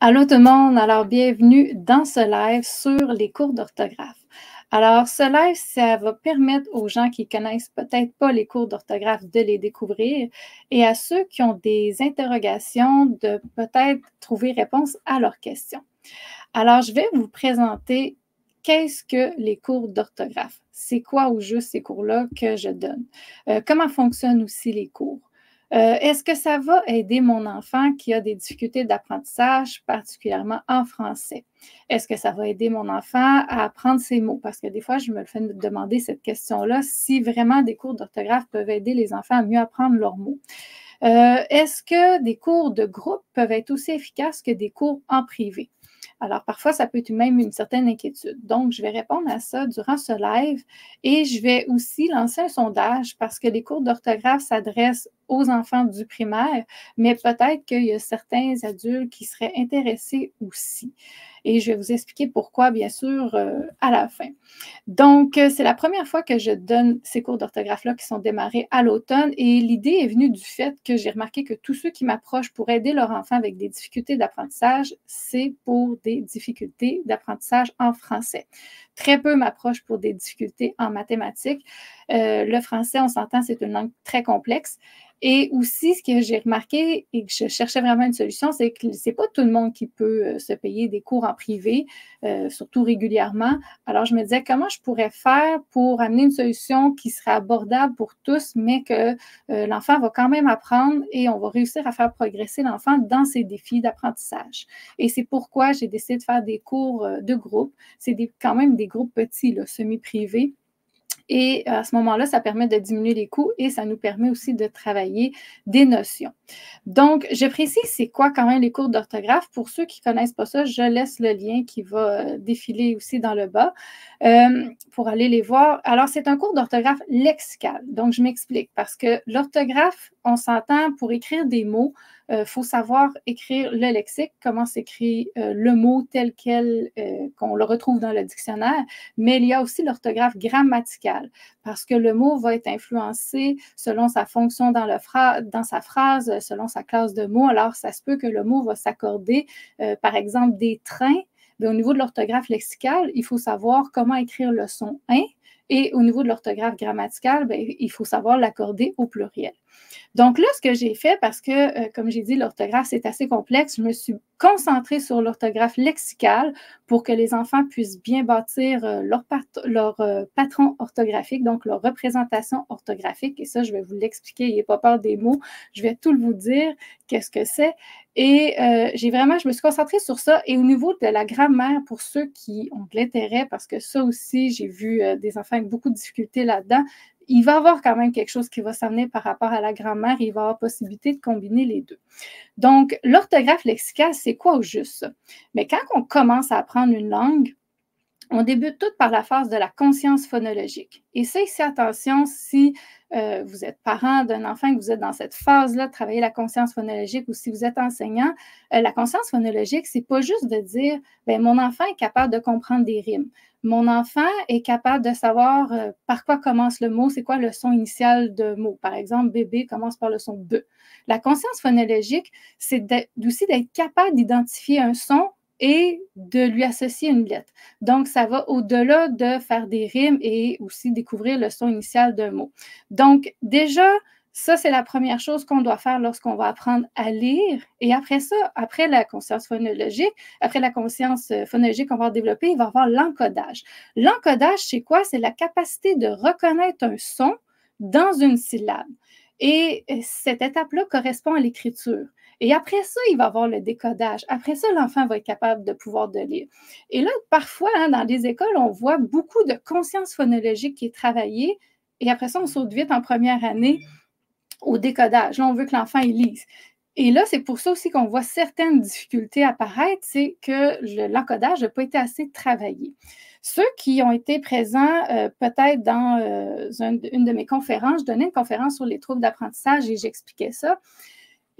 Allô tout le monde, alors bienvenue dans ce live sur les cours d'orthographe. Alors ce live, ça va permettre aux gens qui connaissent peut-être pas les cours d'orthographe de les découvrir et à ceux qui ont des interrogations de peut-être trouver réponse à leurs questions. Alors je vais vous présenter qu'est-ce que les cours d'orthographe. C'est quoi au juste ces cours-là que je donne? Comment fonctionnent aussi les cours? Est-ce que ça va aider mon enfant qui a des difficultés d'apprentissage, particulièrement en français? Est-ce que ça va aider mon enfant à apprendre ses mots? Parce que des fois, je me fais demander cette question-là, si vraiment des cours d'orthographe peuvent aider les enfants à mieux apprendre leurs mots. Est-ce que des cours de groupe peuvent être aussi efficaces que des cours en privé? Alors, parfois, ça peut être même une certaine inquiétude. Donc, je vais répondre à ça durant ce live et je vais aussi lancer un sondage parce que les cours d'orthographe s'adressent aux enfants du primaire, mais peut-être qu'il y a certains adultes qui seraient intéressés aussi. Et je vais vous expliquer pourquoi, bien sûr, à la fin. Donc, c'est la première fois que je donne ces cours d'orthographe-là qui sont démarrés à l'automne et l'idée est venue du fait que j'ai remarqué que tous ceux qui m'approchent pour aider leur enfant avec des difficultés d'apprentissage, c'est pour des difficultés d'apprentissage en français. Très peu m'approchent pour des difficultés en mathématiques. Le français, on s'entend, c'est une langue très complexe. Et aussi, ce que j'ai remarqué et que je cherchais vraiment une solution, c'est que c'est pas tout le monde qui peut se payer des cours en privé, surtout régulièrement. Alors, je me disais, comment je pourrais faire pour amener une solution qui serait abordable pour tous, mais que l'enfant va quand même apprendre et on va réussir à faire progresser l'enfant dans ses défis d'apprentissage. Et c'est pourquoi j'ai décidé de faire des cours de groupe. C'est quand même des groupes petits, semi-privés. Et à ce moment-là, ça permet de diminuer les coûts et ça nous permet aussi de travailler des notions. Donc, je précise c'est quoi quand même les cours d'orthographe. Pour ceux qui ne connaissent pas ça, je laisse le lien qui va défiler aussi dans le bas pour aller les voir. Alors, c'est un cours d'orthographe lexical. Donc, je m'explique parce que l'orthographe, on s'entend pour écrire des mots, faut savoir écrire le lexique, comment s'écrit le mot tel quel qu'on le retrouve dans le dictionnaire, mais il y a aussi l'orthographe grammaticale parce que le mot va être influencé selon sa fonction dans sa phrase, selon sa classe de mots. Alors, ça se peut que le mot va s'accorder, par exemple, des trains. Mais au niveau de l'orthographe lexicale, il faut savoir comment écrire le son « in ». Et au niveau de l'orthographe grammaticale, bien, il faut savoir l'accorder au pluriel. Donc là, ce que j'ai fait, parce que, comme j'ai dit, l'orthographe, c'est assez complexe, je me suis concentrée sur l'orthographe lexicale pour que les enfants puissent bien bâtir leur patron orthographique, donc leur représentation orthographique. Et ça, je vais vous l'expliquer, n'ayez pas peur des mots, je vais tout vous dire, qu'est-ce que c'est. Et je me suis concentrée sur ça. Et au niveau de la grammaire, pour ceux qui ont de l'intérêt, parce que ça aussi, j'ai vu des enfants avec beaucoup de difficultés là-dedans, il va y avoir quand même quelque chose qui va s'amener par rapport à la grammaire. Il va y avoir possibilité de combiner les deux. Donc, l'orthographe lexicale, c'est quoi au juste? Mais quand on commence à apprendre une langue, on débute tout par la phase de la conscience phonologique. Et ça, ici, attention, si vous êtes parent d'un enfant et que vous êtes dans cette phase-là de travailler la conscience phonologique ou si vous êtes enseignant, la conscience phonologique, c'est pas juste de dire ben, mon enfant est capable de comprendre des rimes. Mon enfant est capable de savoir par quoi commence le mot, c'est quoi le son initial de mot. Par exemple, bébé commence par le son B. La conscience phonologique, c'est aussi d'être capable d'identifier un son et de lui associer une lettre. Donc, ça va au-delà de faire des rimes et aussi découvrir le son initial d'un mot. Donc, déjà, ça, c'est la première chose qu'on doit faire lorsqu'on va apprendre à lire. Et après ça, après la conscience phonologique qu'on va développer, il va y avoir l'encodage. L'encodage, c'est quoi? C'est la capacité de reconnaître un son dans une syllabe. Et cette étape-là correspond à l'écriture. Et après ça, il va avoir le décodage. Après ça, l'enfant va être capable de pouvoir de lire. Et là, parfois, dans les écoles, on voit beaucoup de conscience phonologique qui est travaillée. Et après ça, on saute vite en première année au décodage. Là, on veut que l'enfant il lise. Et là, c'est pour ça aussi qu'on voit certaines difficultés apparaître, c'est que l'encodage n'a pas été assez travaillé. Ceux qui ont été présents peut-être dans une de mes conférences, je donnais une conférence sur les troubles d'apprentissage et j'expliquais ça.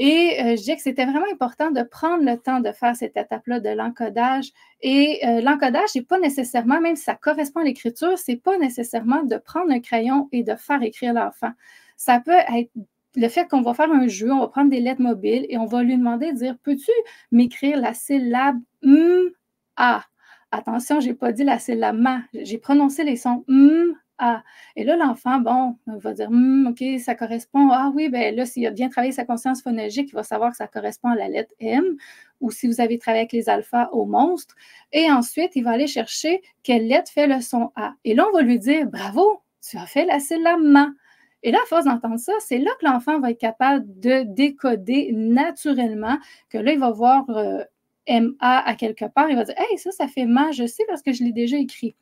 Et je disais que c'était vraiment important de prendre le temps de faire cette étape-là de l'encodage. Et l'encodage, c'est pas nécessairement, même si ça correspond à l'écriture, c'est pas nécessairement de prendre un crayon et de faire écrire l'enfant. Ça peut être le fait qu'on va faire un jeu, on va prendre des lettres mobiles et on va lui demander de dire, peux-tu m'écrire la syllabe A? Attention, je n'ai pas dit la syllabe ma, j'ai prononcé les sons A. Et là, l'enfant, bon, va dire, OK, ça correspond. Ah oui, ben là, s'il a bien travaillé sa conscience phonologique, il va savoir que ça correspond à la lettre M, ou si vous avez travaillé avec les alphas, au monstre. Et ensuite, il va aller chercher quelle lettre fait le son A. Et là, on va lui dire, bravo, tu as fait la syllabe ma. Et là, à force d'entendre ça, c'est là que l'enfant va être capable de décoder naturellement, que là, il va voir MA à quelque part, il va dire, hey, ça fait ma, je sais parce que je l'ai déjà écrit.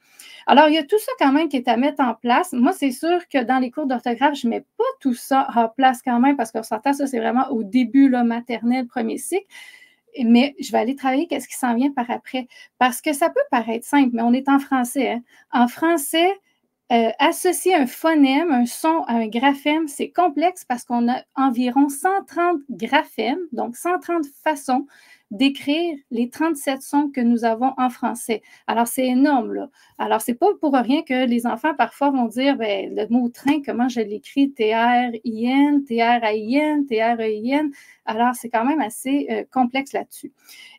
Alors, il y a tout ça quand même qui est à mettre en place. Moi, c'est sûr que dans les cours d'orthographe, je ne mets pas tout ça en place quand même parce qu'on s'entend, ça, c'est vraiment au début, là, maternel, premier cycle. Mais je vais aller travailler qu'est-ce qui s'en vient par après. Parce que ça peut paraître simple, mais on est en français. Hein? En français, associer un phonème, un son à un graphème, c'est complexe parce qu'on a environ 130 graphèmes, donc 130 façons d'écrire les 37 sons que nous avons en français. Alors, c'est énorme, là. Alors, c'est pas pour rien que les enfants, parfois, vont dire, ben, le mot train, comment je l'écris? T-R-I-N, T-R-A-I-N, T-R-E-I-N. Alors, c'est quand même assez complexe là-dessus.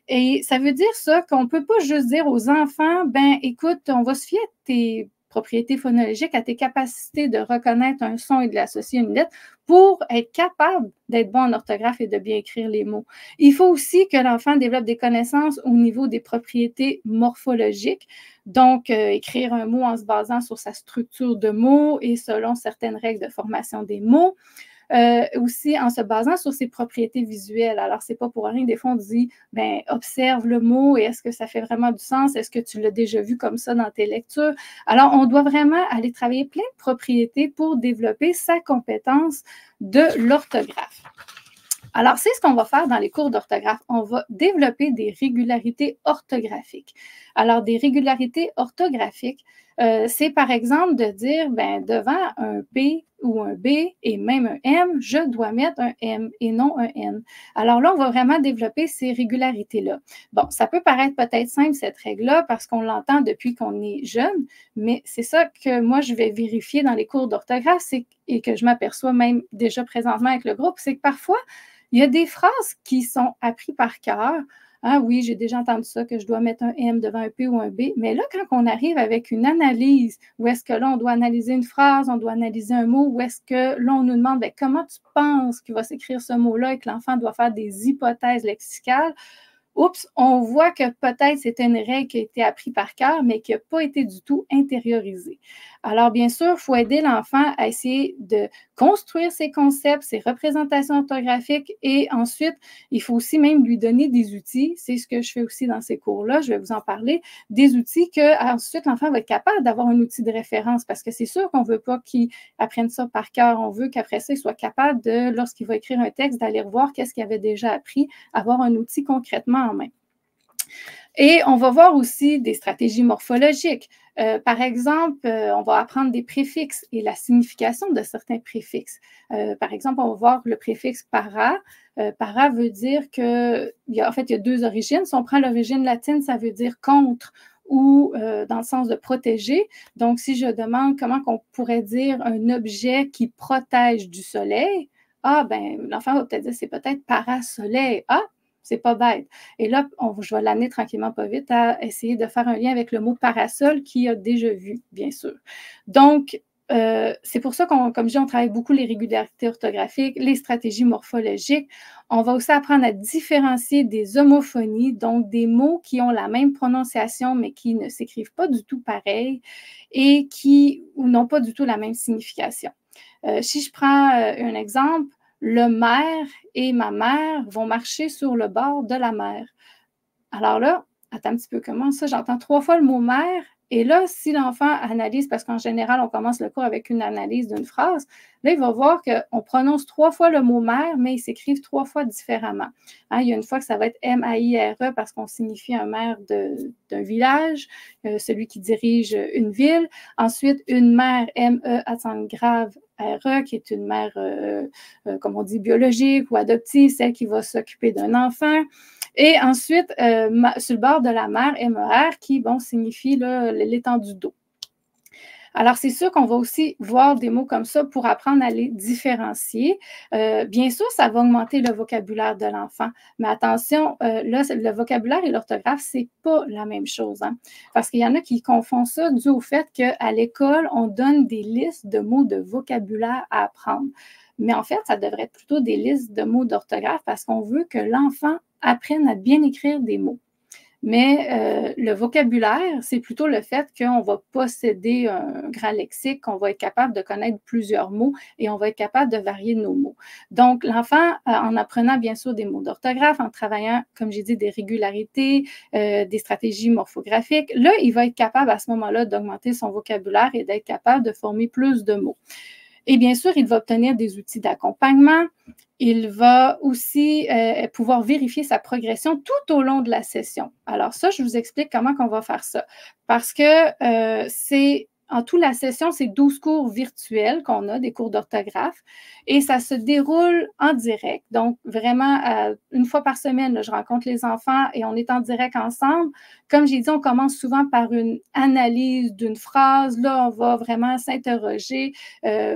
Et ça veut dire ça qu'on peut pas juste dire aux enfants, ben, écoute, on va se fier à tes propriétés phonologiques, à tes capacités de reconnaître un son et de l'associer à une lettre pour être capable d'être bon en orthographe et de bien écrire les mots. Il faut aussi que l'enfant développe des connaissances au niveau des propriétés morphologiques, donc écrire un mot en se basant sur sa structure de mots et selon certaines règles de formation des mots. Aussi en se basant sur ses propriétés visuelles. Alors, c'est pas pour rien, des fois, on dit, ben, observe le mot et est-ce que ça fait vraiment du sens? Est-ce que tu l'as déjà vu comme ça dans tes lectures? Alors, on doit vraiment aller travailler plein de propriétés pour développer sa compétence de l'orthographe. Alors, c'est ce qu'on va faire dans les cours d'orthographe. On va développer des régularités orthographiques. Alors, des régularités orthographiques, c'est par exemple de dire, ben, devant un P ou un B et même un M, je dois mettre un M et non un N. Alors là, on va vraiment développer ces régularités-là. Bon, ça peut paraître peut-être simple, cette règle-là, parce qu'on l'entend depuis qu'on est jeune, mais c'est ça que moi, je vais vérifier dans les cours d'orthographe et que je m'aperçois même déjà présentement avec le groupe, c'est que parfois, il y a des phrases qui sont apprises par cœur. Ah oui, j'ai déjà entendu ça, que je dois mettre un M devant un P ou un B. Mais là, quand on arrive avec une analyse, où est-ce que là, on doit analyser une phrase, on doit analyser un mot, où est-ce que là, on nous demande, ben, comment tu penses qu'il va s'écrire ce mot-là et que l'enfant doit faire des hypothèses lexicales, oups, on voit que peut-être c'était une règle qui a été apprise par cœur, mais qui n'a pas été du tout intériorisée. Alors, bien sûr, il faut aider l'enfant à essayer de construire ses concepts, ses représentations orthographiques et ensuite, il faut aussi même lui donner des outils. C'est ce que je fais aussi dans ces cours-là, je vais vous en parler, des outils que ensuite l'enfant va être capable d'avoir un outil de référence parce que c'est sûr qu'on ne veut pas qu'il apprenne ça par cœur. On veut qu'après ça, il soit capable de, lorsqu'il va écrire un texte, d'aller revoir qu'est-ce qu'il avait déjà appris, avoir un outil concrètement en main. Et on va voir aussi des stratégies morphologiques. Par exemple, on va apprendre des préfixes et la signification de certains préfixes. Par exemple, on va voir le préfixe para. Para veut dire que, en fait, il y a deux origines. Si on prend l'origine latine, ça veut dire contre ou dans le sens de protéger. Donc, si je demande comment on pourrait dire un objet qui protège du soleil, ah, ben, l'enfant va peut-être dire c'est peut-être parasoleil. Ah, c'est pas bête. Et là, je vais l'amener tranquillement pas vite à essayer de faire un lien avec le mot parasol qu'il a déjà vu, bien sûr. Donc, c'est pour ça qu'on, comme je dis, on travaille beaucoup les régularités orthographiques, les stratégies morphologiques. On va aussi apprendre à différencier des homophonies, donc des mots qui ont la même prononciation, mais qui ne s'écrivent pas du tout pareil et qui n'ont pas du tout la même signification. Si je prends un exemple, le maire et ma mère vont marcher sur le bord de la mer. Alors là, attends un petit peu, comment ça? J'entends 3 fois le mot mère. Et là, si l'enfant analyse, parce qu'en général, on commence le cours avec une analyse d'une phrase, là, il va voir qu'on prononce 3 fois le mot mère, mais ils s'écrivent 3 fois différemment. Hein, il y a une fois que ça va être M-A-I-R-E parce qu'on signifie un maire d'un village, celui qui dirige une ville. Ensuite, une mère, M-E, accent grave, R-E, qui est une mère, comme on dit, biologique ou adoptive, celle qui va s'occuper d'un enfant. Et ensuite, sur le bord de la mer, MER, qui, bon, signifie l'étendue d'eau. Alors, c'est sûr qu'on va aussi voir des mots comme ça pour apprendre à les différencier. Bien sûr, ça va augmenter le vocabulaire de l'enfant, mais attention, là, le vocabulaire et l'orthographe, c'est pas la même chose, hein, parce qu'il y en a qui confondent ça dû au fait qu'à l'école, on donne des listes de mots de vocabulaire à apprendre. Mais en fait, ça devrait être plutôt des listes de mots d'orthographe parce qu'on veut que l'enfant apprenne à bien écrire des mots. Mais le vocabulaire, c'est plutôt le fait qu'on va posséder un grand lexique, qu'on va être capable de connaître plusieurs mots et on va être capable de varier nos mots. Donc, l'enfant, en apprenant bien sûr des mots d'orthographe, en travaillant, comme j'ai dit, des régularités, des stratégies morphographiques, là, il va être capable à ce moment-là d'augmenter son vocabulaire et d'être capable de former plus de mots. Et bien sûr, il va obtenir des outils d'accompagnement. Il va aussi pouvoir vérifier sa progression tout au long de la session. Alors ça, je vous explique comment on va faire ça. Parce que c'est en toute la session, c'est 12 cours virtuels qu'on a, des cours d'orthographe, et ça se déroule en direct. Donc, vraiment, une fois par semaine, là, je rencontre les enfants et on est en direct ensemble. Comme j'ai dit, on commence souvent par une analyse d'une phrase. Là, on va vraiment s'interroger.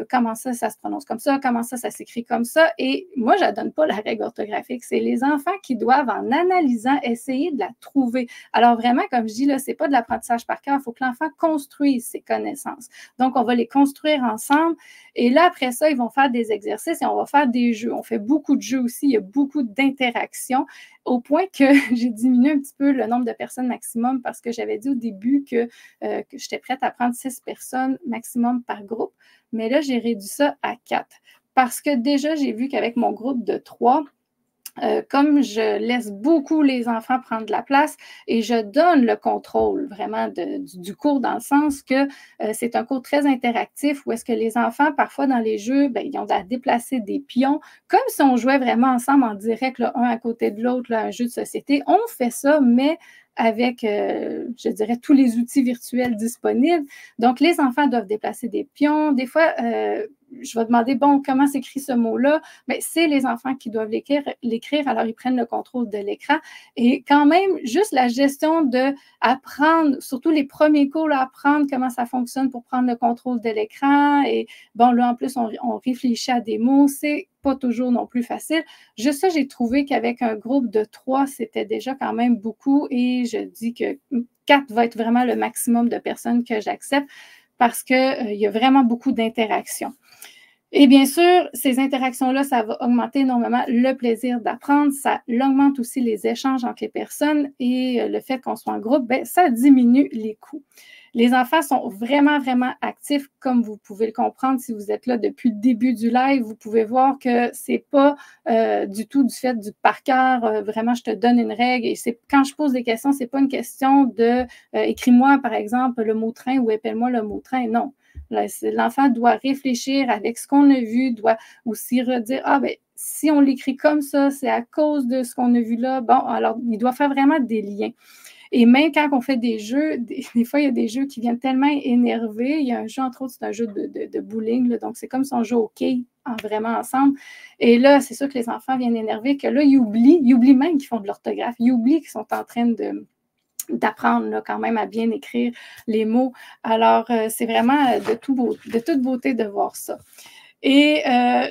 Comment ça se prononce comme ça? Comment ça s'écrit comme ça? Et moi, je ne donne pas la règle orthographique. C'est les enfants qui doivent, en analysant, essayer de la trouver. Alors, vraiment, comme je dis, là, ce n'est pas de l'apprentissage par cœur. Il faut que l'enfant construise ses connaissances. Donc, on va les construire ensemble. Et là, après ça, ils vont faire des exercices et on va faire des jeux. On fait beaucoup de jeux aussi. Il y a beaucoup d'interactions au point que j'ai diminué un petit peu le nombre de personnes maximum parce que j'avais dit au début que j'étais prête à prendre 6 personnes maximum par groupe. Mais là, j'ai réduit ça à 4 parce que déjà, j'ai vu qu'avec mon groupe de 3, comme je laisse beaucoup les enfants prendre de la place et je donne le contrôle vraiment du cours dans le sens que c'est un cours très interactif où est-ce que les enfants, parfois dans les jeux, ben, ils ont à déplacer des pions, comme si on jouait vraiment ensemble en direct, là, un à côté de l'autre, un jeu de société. On fait ça, mais avec, je dirais, tous les outils virtuels disponibles. Donc, les enfants doivent déplacer des pions. Des fois, je vais demander, bon, comment s'écrit ce mot-là? Bien, c'est les enfants qui doivent l'écrire, alors ils prennent le contrôle de l'écran. Et quand même, juste la gestion d'apprendre, surtout les premiers cours, là, apprendre comment ça fonctionne pour prendre le contrôle de l'écran. Et bon, là, en plus, on réfléchit à des mots. C'est pas toujours non plus facile. Juste ça, j'ai trouvé qu'avec un groupe de 3, c'était déjà quand même beaucoup et je dis que 4 va être vraiment le maximum de personnes que j'accepte parce qu'il y a vraiment beaucoup d'interactions. Et bien sûr, ces interactions-là, ça va augmenter énormément le plaisir d'apprendre, ça augmente aussi les échanges entre les personnes et le fait qu'on soit en groupe, bien, ça diminue les coûts. Les enfants sont vraiment, vraiment actifs, comme vous pouvez le comprendre si vous êtes là depuis le début du live. Vous pouvez voir que c'est pas du tout du fait du par cœur. Vraiment, je te donne une règle et c'est quand je pose des questions, c'est pas une question de écris-moi par exemple le mot train ou épelle-moi le mot train. Non. L'enfant doit réfléchir avec ce qu'on a vu, doit aussi redire ah ben si on l'écrit comme ça, c'est à cause de ce qu'on a vu là. Bon, alors il doit faire vraiment des liens. Et même quand on fait des jeux, des fois, il y a des jeux qui viennent tellement énerver. Il y a un jeu, entre autres, c'est un jeu de bowling. Là, donc, c'est comme si on joue au quai vraiment ensemble. Et là, c'est sûr que les enfants viennent énerver, que là, ils oublient même qu'ils font de l'orthographe. Ils oublient qu'ils sont en train d'apprendre là, quand même à bien écrire les mots. Alors, c'est vraiment de toute beauté de voir ça. Et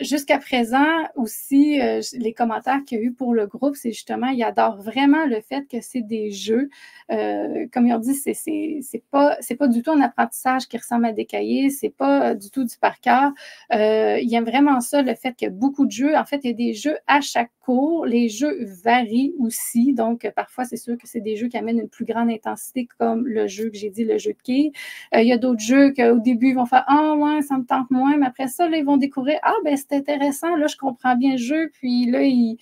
jusqu'à présent aussi, les commentaires qu'il y a eu pour le groupe, c'est justement, ils adorent vraiment le fait que c'est des jeux. Comme ils ont dit, c'est pas du tout un apprentissage qui ressemble à des cahiers, c'est pas du tout du par cœur. Ils aiment vraiment ça, le fait qu'il y a beaucoup de jeux. En fait, il y a des jeux à chaque cours. Les jeux varient aussi. Donc, parfois, c'est sûr que c'est des jeux qui amènent une plus grande intensité, comme le jeu que j'ai dit, le jeu de quilles. Il y a d'autres jeux qu'au début, ils vont faire « Ah, ouais, ça me tente moins », mais après ça, là, ils vont découvrir « Ah, ben c'est intéressant, là, je comprends bien le jeu », puis là, ils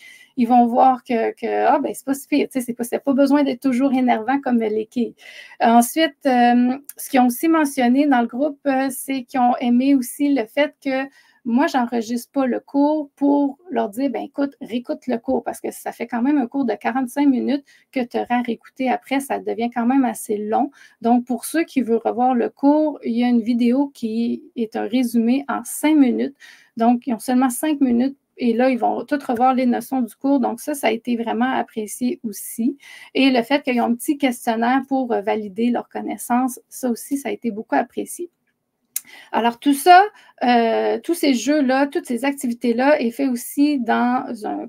vont voir que ah, ben c'est pas si pire, tu sais, c'est pas besoin d'être toujours énervant comme les quilles. Ensuite, ce qu'ils ont aussi mentionné dans le groupe, c'est qu'ils ont aimé aussi le fait que moi, j'enregistre pas le cours pour leur dire, ben écoute, réécoute le cours parce que ça fait quand même un cours de 45 minutes que tu auras à réécouter après, ça devient quand même assez long. Donc, pour ceux qui veulent revoir le cours, il y a une vidéo qui est un résumé en 5 minutes. Donc, ils ont seulement 5 minutes et là, ils vont tout revoir les notions du cours. Donc, ça a été vraiment apprécié aussi. Et le fait qu'ils ont un petit questionnaire pour valider leurs connaissances, ça aussi, ça a été beaucoup apprécié. Alors, tout ça, tous ces jeux-là, toutes ces activités-là est fait aussi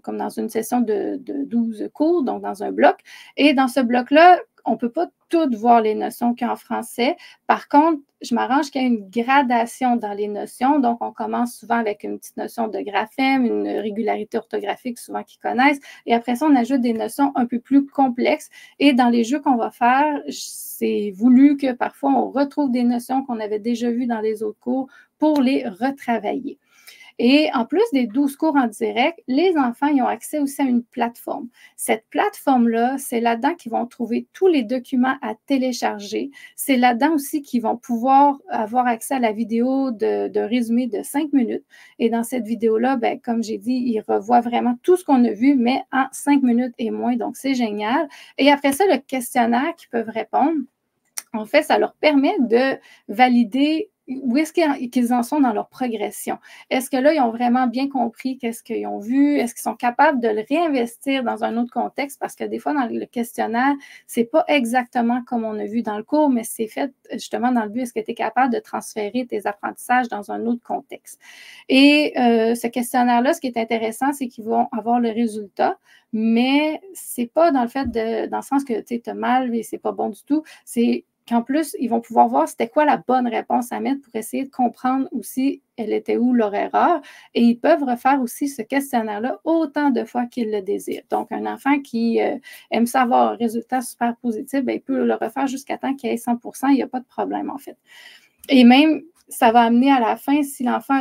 comme dans une session de 12 cours, donc dans un bloc. Et dans ce bloc-là, on ne peut pas toutes voir les notions qu'il y a en français. Par contre, je m'arrange qu'il y ait une gradation dans les notions. Donc, on commence souvent avec une petite notion de graphème, une régularité orthographique, souvent qu'ils connaissent. Et après ça, on ajoute des notions un peu plus complexes. Et dans les jeux qu'on va faire, c'est voulu que parfois on retrouve des notions qu'on avait déjà vues dans les autres cours pour les retravailler. Et en plus des 12 cours en direct, les enfants ils ont accès aussi à une plateforme. Cette plateforme-là, c'est là-dedans qu'ils vont trouver tous les documents à télécharger. C'est là-dedans aussi qu'ils vont pouvoir avoir accès à la vidéo de résumé de 5 minutes. Et dans cette vidéo-là, ben, comme j'ai dit, ils revoient vraiment tout ce qu'on a vu, mais en 5 minutes et moins. Donc, c'est génial. Et après ça, le questionnaire qu'ils peuvent répondre, en fait, ça leur permet de valider où est-ce qu'ils en sont dans leur progression. Est-ce que là, ils ont vraiment bien compris qu'est-ce qu'ils ont vu? Est-ce qu'ils sont capables de le réinvestir dans un autre contexte? Parce que des fois, dans le questionnaire, c'est pas exactement comme on a vu dans le cours, mais c'est fait justement dans le but, est-ce que tu es capable de transférer tes apprentissages dans un autre contexte? Et ce questionnaire-là, ce qui est intéressant, c'est qu'ils vont avoir le résultat, mais c'est pas dans le fait dans le sens que tu as mal et c'est pas bon du tout, c'est qu'en plus, ils vont pouvoir voir c'était quoi la bonne réponse à mettre pour essayer de comprendre aussi elle était où leur erreur. Et ils peuvent refaire aussi ce questionnaire-là autant de fois qu'ils le désirent. Donc, un enfant qui aime savoir un résultat super positif, bien, il peut le refaire jusqu'à temps qu'il ait 100%. Il n'y a pas de problème, en fait. Et même, ça va amener à la fin, si l'enfant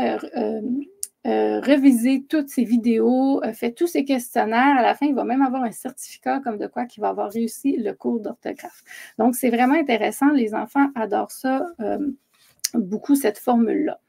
reviser toutes ses vidéos, fait tous ses questionnaires. À la fin, il va même avoir un certificat comme de quoi qu'il va avoir réussi le cours d'orthographe. Donc, c'est vraiment intéressant. Les enfants adorent ça beaucoup, cette formule-là.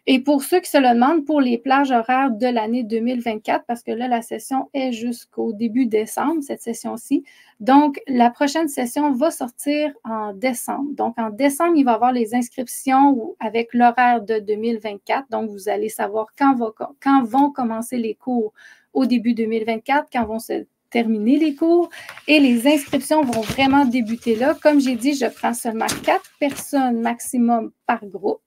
Et pour ceux qui se le demandent, pour les plages horaires de l'année 2024, parce que là, la session est jusqu'au début décembre, cette session-ci. Donc, la prochaine session va sortir en décembre. Donc, en décembre, il va y avoir les inscriptions avec l'horaire de 2024. Donc, vous allez savoir quand vont commencer les cours au début 2024, quand vont se terminer les cours. Et les inscriptions vont vraiment débuter là. Comme j'ai dit, je prends seulement 4 personnes maximum par groupe.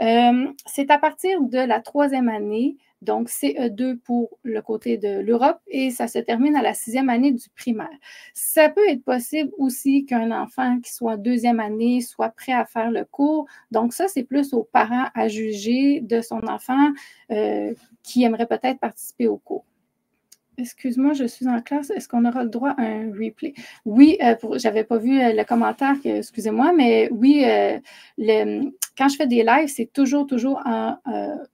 C'est à partir de la 3e année, donc CE2 pour le côté de l'Europe, et ça se termine à la 6e année du primaire. Ça peut être possible aussi qu'un enfant qui soit en 2e année soit prêt à faire le cours. Donc ça, c'est plus aux parents à juger de son enfant qui aimerait peut-être participer au cours. Excuse-moi, je suis en classe. Est-ce qu'on aura le droit à un replay? Oui, j'avais pas vu le commentaire, excusez-moi, mais oui, quand je fais des lives, c'est toujours en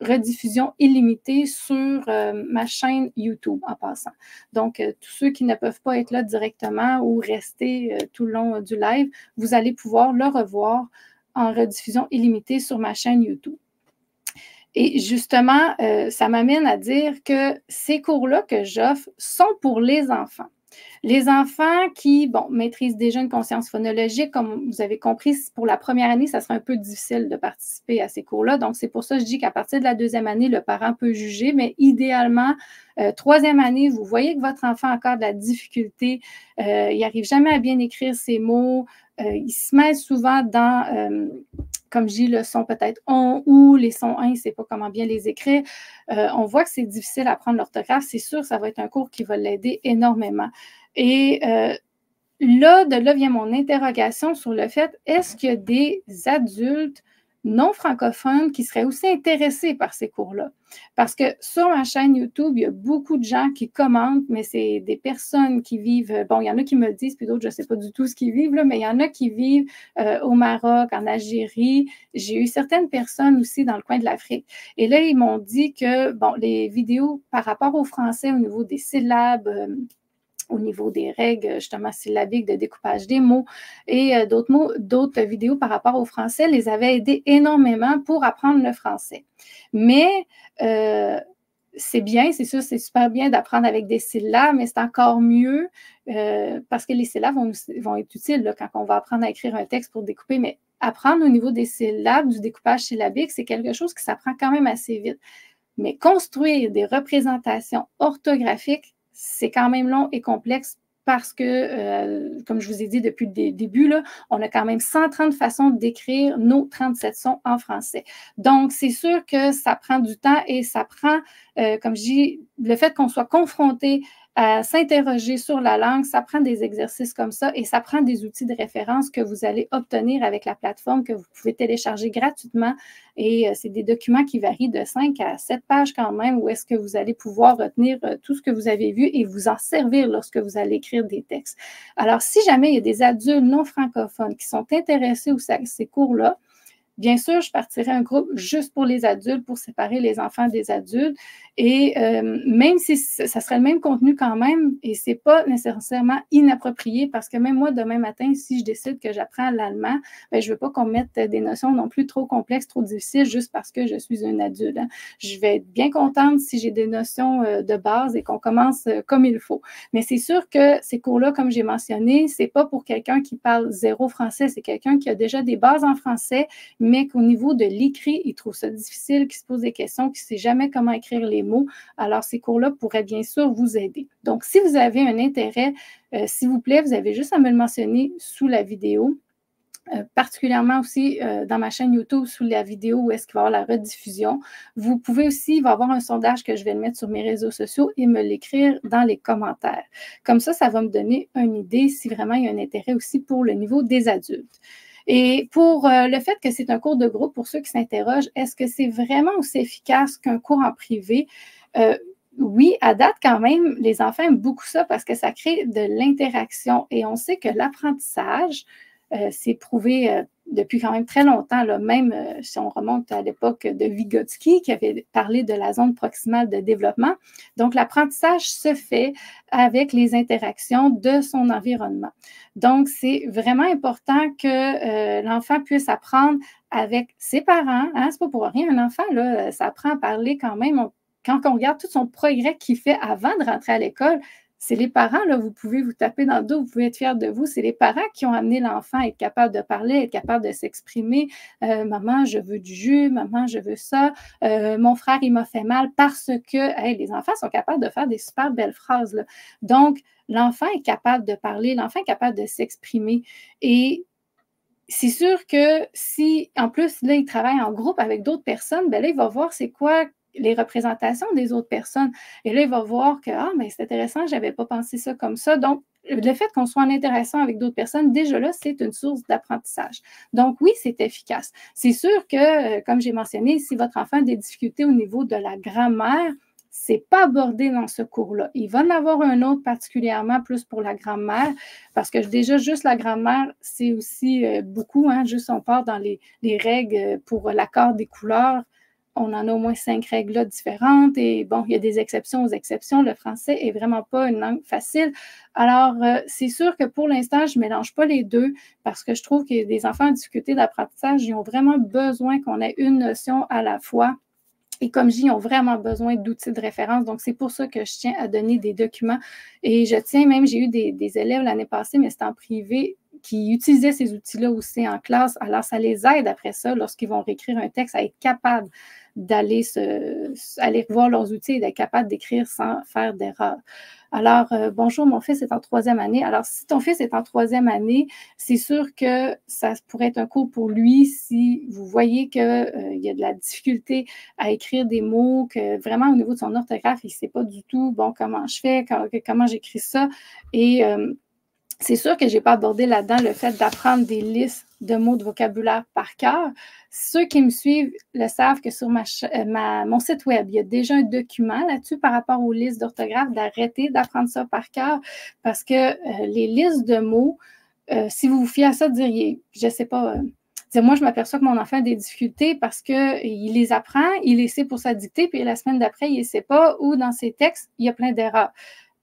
rediffusion illimitée sur ma chaîne YouTube en passant. Donc, tous ceux qui ne peuvent pas être là directement ou rester tout le long du live, vous allez pouvoir le revoir en rediffusion illimitée sur ma chaîne YouTube. Et justement, ça m'amène à dire que ces cours-là que j'offre sont pour les enfants. Les enfants qui, maîtrisent déjà une conscience phonologique, comme vous avez compris, pour la première année, ça sera un peu difficile de participer à ces cours-là. Donc, c'est pour ça que je dis qu'à partir de la 2e année, le parent peut juger, mais idéalement, 3e année, vous voyez que votre enfant a encore de la difficulté, il n'arrive jamais à bien écrire ses mots, il se met souvent dans... comme je dis, le son peut-être on ou les sons in, c'est pas comment bien les écrire. On voit que c'est difficile à apprendre l'orthographe. C'est sûr, ça va être un cours qui va l'aider énormément. Et de là vient mon interrogation sur le fait, est-ce qu'il y a des adultes non francophones qui seraient aussi intéressés par ces cours-là? Parce que sur ma chaîne YouTube, il y a beaucoup de gens qui commentent, mais c'est des personnes qui vivent, il y en a qui me le disent, puis d'autres, je ne sais pas du tout ce qu'ils vivent, là, mais il y en a qui vivent au Maroc, en Algérie. J'ai eu certaines personnes aussi dans le coin de l'Afrique. Et là, ils m'ont dit que, les vidéos par rapport au français, au niveau des syllabes, au niveau des règles, justement, syllabiques de découpage des mots et d'autres vidéos par rapport au français les avaient aidés énormément pour apprendre le français. Mais c'est bien, c'est sûr, c'est super bien d'apprendre avec des syllabes, mais c'est encore mieux parce que les syllabes vont être utiles là, quand on va apprendre à écrire un texte pour découper, mais apprendre au niveau des syllabes, du découpage syllabique, c'est quelque chose qui s'apprend quand même assez vite. Mais construire des représentations orthographiques, c'est quand même long et complexe parce que, comme je vous ai dit depuis le début, là, on a quand même 130 façons d'écrire nos 37 sons en français. Donc, c'est sûr que ça prend du temps et ça prend, comme je dis, le fait qu'on soit confronté à s'interroger sur la langue, ça prend des exercices comme ça et ça prend des outils de référence que vous allez obtenir avec la plateforme que vous pouvez télécharger gratuitement. Et c'est des documents qui varient de 5 à 7 pages quand même, où est-ce que vous allez pouvoir retenir tout ce que vous avez vu et vous en servir lorsque vous allez écrire des textes. Alors, si jamais il y a des adultes non francophones qui sont intéressés à ces cours-là, bien sûr, je partirai un groupe juste pour les adultes, pour séparer les enfants des adultes. Et même si ça serait le même contenu quand même, et c'est pas nécessairement inapproprié, parce que même moi, demain matin, si je décide que j'apprends l'allemand, ben, je veux pas qu'on mette des notions non plus trop complexes, trop difficiles, juste parce que je suis un adulte. Hein. Je vais être bien contente si j'ai des notions de base et qu'on commence comme il faut. Mais c'est sûr que ces cours-là, comme j'ai mentionné, c'est pas pour quelqu'un qui parle zéro français, c'est quelqu'un qui a déjà des bases en français, mais qu'au niveau de l'écrit, il trouve ça difficile, qu'il se pose des questions, qu'il ne sait jamais comment écrire les mots. Alors, ces cours-là pourraient bien sûr vous aider. Donc, si vous avez un intérêt, s'il vous plaît, vous avez juste à me le mentionner sous la vidéo. Particulièrement aussi dans ma chaîne YouTube sous la vidéo où est-ce qu'il va y avoir la rediffusion. Vous pouvez aussi, il va y avoir un sondage que je vais le mettre sur mes réseaux sociaux et me l'écrire dans les commentaires. Comme ça va me donner une idée si vraiment il y a un intérêt aussi pour le niveau des adultes. Et pour le fait que c'est un cours de groupe, pour ceux qui s'interrogent, est-ce que c'est vraiment aussi efficace qu'un cours en privé? Oui, à date quand même, les enfants aiment beaucoup ça parce que ça crée de l'interaction et on sait que l'apprentissage, c'est prouvé depuis quand même très longtemps, là, même si on remonte à l'époque de Vygotsky qui avait parlé de la zone proximale de développement. Donc, l'apprentissage se fait avec les interactions de son environnement. Donc, c'est vraiment important que l'enfant puisse apprendre avec ses parents. Hein? C'est pas pour rien, un enfant, là, ça apprend à parler quand même. Quand on regarde tout son progrès qu'il fait avant de rentrer à l'école, c'est les parents, là, vous pouvez vous taper dans le dos, vous pouvez être fiers de vous. C'est les parents qui ont amené l'enfant à être capable de parler, être capable de s'exprimer. Maman, je veux du jus, maman, je veux ça. Mon frère, il m'a fait mal parce que hey, les enfants sont capables de faire des super belles phrases. Là. Donc, l'enfant est capable de parler, l'enfant est capable de s'exprimer. Et c'est sûr que si, en plus, là, il travaille en groupe avec d'autres personnes, bien là, il va voir c'est quoi les représentations des autres personnes. Et là, il va voir que, ah, mais c'est intéressant, je n'avais pas pensé ça comme ça. Donc, le fait qu'on soit en interaction avec d'autres personnes, déjà là, c'est une source d'apprentissage. Donc, oui, c'est efficace. C'est sûr que, comme j'ai mentionné, si votre enfant a des difficultés au niveau de la grammaire, c'est pas abordé dans ce cours-là. Il va en avoir un autre particulièrement plus pour la grammaire, parce que déjà, juste la grammaire, c'est aussi beaucoup, hein, juste on part dans les règles pour l'accord des couleurs. On en a au moins 5 règles là différentes et bon, il y a des exceptions aux exceptions. Le français est vraiment pas une langue facile. Alors, c'est sûr que pour l'instant, je ne mélange pas les deux parce que je trouve que des enfants en difficulté d'apprentissage, ils ont vraiment besoin qu'on ait une notion à la fois. Et comme je dis, ils ont vraiment besoin d'outils de référence. Donc, c'est pour ça que je tiens à donner des documents. Et je tiens même, j'ai eu des élèves l'année passée, mais c'était en privé, qui utilisaient ces outils-là aussi en classe. Alors, ça les aide après ça, lorsqu'ils vont réécrire un texte, à être capables d'aller aller voir leurs outils et d'être capables d'écrire sans faire d'erreur. Alors, bonjour, mon fils est en 3e année. Alors, si ton fils est en 3e année, c'est sûr que ça pourrait être un cours pour lui si vous voyez qu'il y a de la difficulté à écrire des mots, que vraiment au niveau de son orthographe, il ne sait pas du tout, bon, comment je fais, comment j'écris ça. Et c'est sûr que je n'ai pas abordé là-dedans le fait d'apprendre des listes de mots de vocabulaire par cœur. Ceux qui me suivent le savent que sur mon site web, il y a déjà un document là-dessus par rapport aux listes d'orthographe, d'arrêter d'apprendre ça par cœur parce que les listes de mots, si vous vous fiez à ça, diriez, je ne sais pas, moi, je m'aperçois que mon enfant a des difficultés parce qu'il les apprend, il les sait pour sa dictée, puis la semaine d'après, il ne sait pas, ou dans ses textes, il y a plein d'erreurs.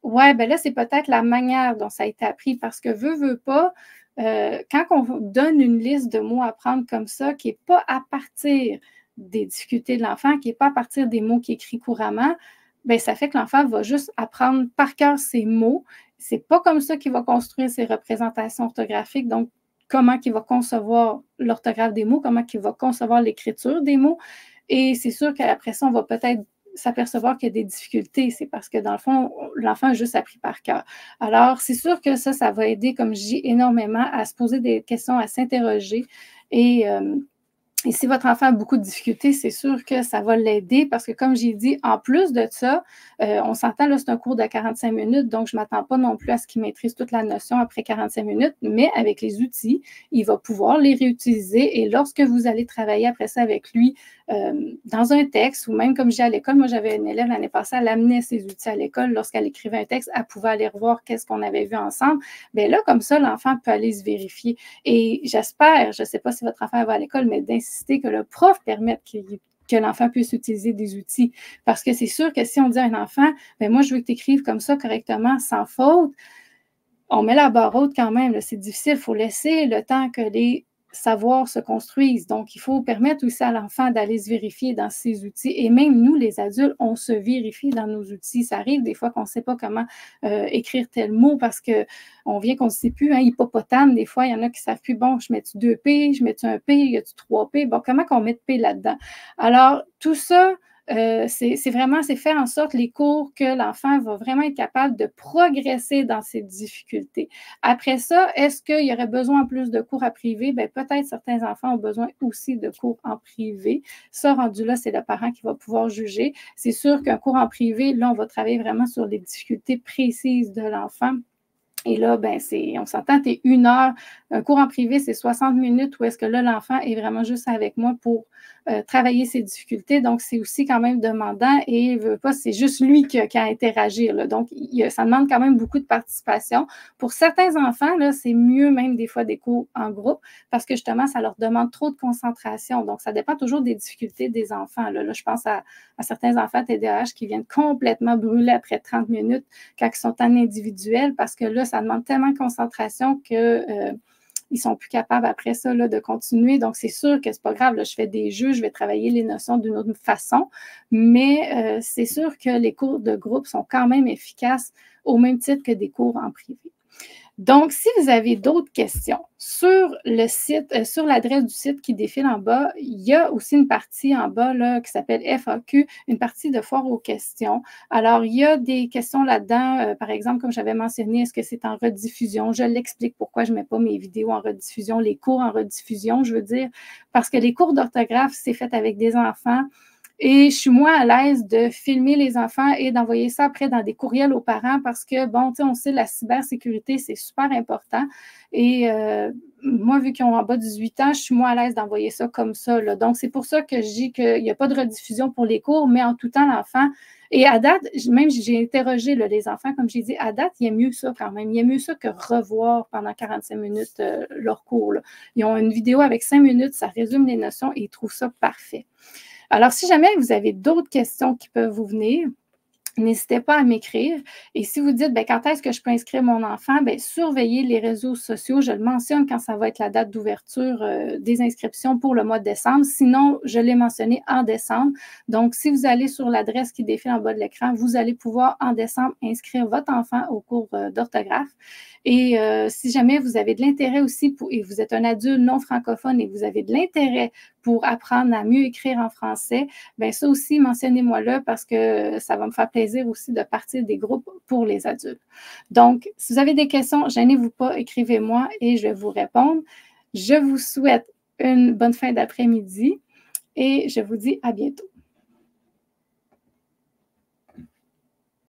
Ouais, ben là, c'est peut-être la manière dont ça a été appris parce que veut pas, quand on donne une liste de mots à apprendre comme ça, qui n'est pas à partir des difficultés de l'enfant, qui n'est pas à partir des mots qu'il écrit couramment, ben ça fait que l'enfant va juste apprendre par cœur ses mots. C'est pas comme ça qu'il va construire ses représentations orthographiques. Donc, comment qu'il va concevoir l'orthographe des mots, comment qu'il va concevoir l'écriture des mots. Et c'est sûr qu'après ça, on va peut-être s'apercevoir qu'il y a des difficultés. C'est parce que, dans le fond, l'enfant a juste appris par cœur. Alors, c'est sûr que ça va aider, comme je dis, énormément à se poser des questions, à s'interroger. Et si votre enfant a beaucoup de difficultés, c'est sûr que ça va l'aider parce que, comme j'ai dit, en plus de ça, on s'entend, là, c'est un cours de 45 minutes, donc je ne m'attends pas non plus à ce qu'il maîtrise toute la notion après 45 minutes, mais avec les outils, il va pouvoir les réutiliser et lorsque vous allez travailler après ça avec lui dans un texte ou même comme j'ai à l'école, moi j'avais une élève l'année passée, elle amenait ses outils à l'école, lorsqu'elle écrivait un texte, elle pouvait aller revoir qu'est-ce qu'on avait vu ensemble. Bien là, comme ça, l'enfant peut aller se vérifier. Et j'espère, je ne sais pas si votre enfant va à l'école, mais d'insister que le prof permette que l'enfant puisse utiliser des outils. Parce que c'est sûr que si on dit à un enfant, bien, moi, je veux que tu écrives comme ça correctement, sans faute, on met la barre haute quand même. C'est difficile. Il faut laisser le temps que les savoirs se construisent. Donc, il faut permettre aussi à l'enfant d'aller se vérifier dans ses outils. Et même nous, les adultes, on se vérifie dans nos outils. Ça arrive des fois qu'on ne sait pas comment écrire tel mot parce qu'on vient qu'on ne sait plus. Hein, hippopotame, des fois, il y en a qui ne savent plus. Bon, je mets-tu 2 P, je mets-tu un P, y a-tu 3 P? Bon, comment qu'on met de P là-dedans? Alors, tout ça, c'est vraiment, c'est faire en sorte les cours que l'enfant va vraiment être capable de progresser dans ses difficultés. Après ça, est-ce qu'il y aurait besoin en plus de cours à privé? Bien, peut-être certains enfants ont besoin aussi de cours en privé. Ça, rendu là, c'est le parent qui va pouvoir juger. C'est sûr qu'un cours en privé, là, on va travailler vraiment sur les difficultés précises de l'enfant. Et là, ben, on s'entend, tu es 1 heure. Un cours en privé, c'est 60 minutes où est-ce que là, l'enfant est vraiment juste avec moi pour travailler ses difficultés. Donc, c'est aussi quand même demandant et il veut pas, c'est juste lui qui a à interagir. Là. Donc, ça demande quand même beaucoup de participation. Pour certains enfants, là, c'est mieux même des fois des cours en groupe parce que justement, ça leur demande trop de concentration. Donc, ça dépend toujours des difficultés des enfants. Là, je pense à certains enfants TDAH qui viennent complètement brûler après 30 minutes quand ils sont en individuel parce que là, ça demande tellement de concentration que ils sont plus capables après ça là, de continuer. Donc, c'est sûr que c'est pas grave. Là, je fais des jeux, je vais travailler les notions d'une autre façon, mais c'est sûr que les cours de groupe sont quand même efficaces au même titre que des cours en privé. Donc, si vous avez d'autres questions sur le site, sur l'adresse du site qui défile en bas, il y a aussi une partie en bas là, qui s'appelle FAQ, une partie de foire aux questions. Alors, il y a des questions là-dedans, par exemple, comme j'avais mentionné, est-ce que c'est en rediffusion? Je l'explique pourquoi je ne mets pas mes vidéos en rediffusion, les cours en rediffusion, je veux dire, parce que les cours d'orthographe, c'est fait avec des enfants. Et je suis moins à l'aise de filmer les enfants et d'envoyer ça après dans des courriels aux parents parce que, bon, tu sais, on sait, la cybersécurité, c'est super important. Et moi, vu qu'ils ont en bas de 18 ans, je suis moins à l'aise d'envoyer ça comme ça. Là. Donc, c'est pour ça que je dis qu'il n'y a pas de rediffusion pour les cours, mais en tout temps, l'enfant... Et à date, même j'ai interrogé là, les enfants, comme j'ai dit, à date, il y a mieux ça quand même. Il y a mieux ça que revoir pendant 45 minutes leur cours. Là. Ils ont une vidéo avec 5 minutes, ça résume les notions et ils trouvent ça parfait. Alors, si jamais vous avez d'autres questions qui peuvent vous venir, n'hésitez pas à m'écrire. Et si vous dites, bien, quand est-ce que je peux inscrire mon enfant, bien, surveillez les réseaux sociaux. Je le mentionne quand ça va être la date d'ouverture des inscriptions pour le mois de décembre. Sinon, je l'ai mentionné en décembre. Donc, si vous allez sur l'adresse qui défile en bas de l'écran, vous allez pouvoir en décembre inscrire votre enfant au cours d'orthographe. Et si jamais vous avez de l'intérêt aussi, et vous êtes un adulte non francophone et vous avez de l'intérêt pour apprendre à mieux écrire en français, bien ça aussi, mentionnez-moi là parce que ça va me faire plaisir aussi de partir des groupes pour les adultes. Donc, si vous avez des questions, gênez-vous pas, écrivez-moi et je vais vous répondre. Je vous souhaite une bonne fin d'après-midi et je vous dis à bientôt.